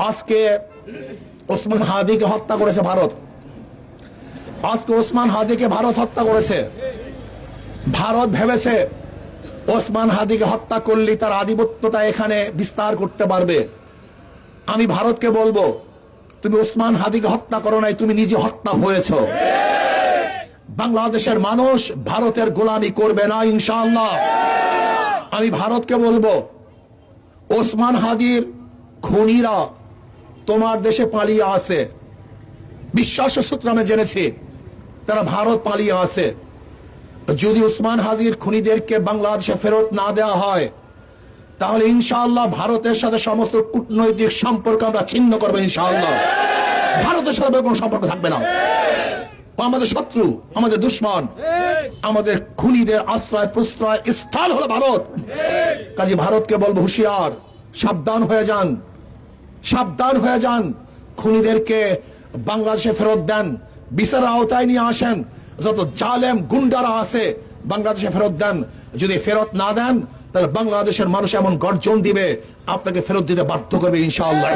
আজকে ওসমান হাদিকে হত্যা করেছে ভারত। আজকে ওসমান হাদিকে ভারত হত্যা করেছে। ভারত ভেবেছে ওসমান হাদিকে হত্যা করলে তার আধিপত্যটা এখানে বিস্তার করতে পারবে। আমি ভারতকে বলবো, তুমি ওসমান হাদিকে হত্যা করো নাই, তুমি নিজে হত্যা হয়েছো। বাংলাদেশের মানুষ ভারতের গোলামি করবে না ইনশাআল্লাহ। আমি ভারতকে বলবো, ওসমান হাদির খুনিরা তোমার দেশে পালিয়ে আছে। বিশ্বাস সূত্রে আমি জেনেছি তারা ভারত পালিয়ে আছে। যদি ওসমান হাদির খুনিদেরকে বাংলাদেশে ফেরত না দেওয়া হয়, তাহলে ইনশাআল্লাহ ভারতের সাথে সমস্ত কূটনৈতিক সম্পর্ক আমরা ছিন্ন করবো ইনশাআল্লাহ। ভারতের সাথে কোনো সম্পর্ক থাকবে না। আমাদের শত্রু, আমাদের দুশ্মন, আমাদের খুনিদের আশ্রয় প্রশ্রয় স্থল হলো ভারত। কাজে ভারতকে বলবো, হুঁশিয়ার, সাবধান হয়ে যান, সাবধান হয়ে যান। খুনিদেরকে বাংলাদেশে ফেরত দেন, বিচারের আওতায় নিয়ে আসেন। যত জালেম গুন্ডারা আছে বাংলাদেশে ফেরত দেন। যদি ফেরত না দেন, তাহলে বাংলাদেশের মানুষ এমন গর্জন দিবে, আপনাকে ফেরত দিতে বাধ্য করবে ইনশাআল্লাহ।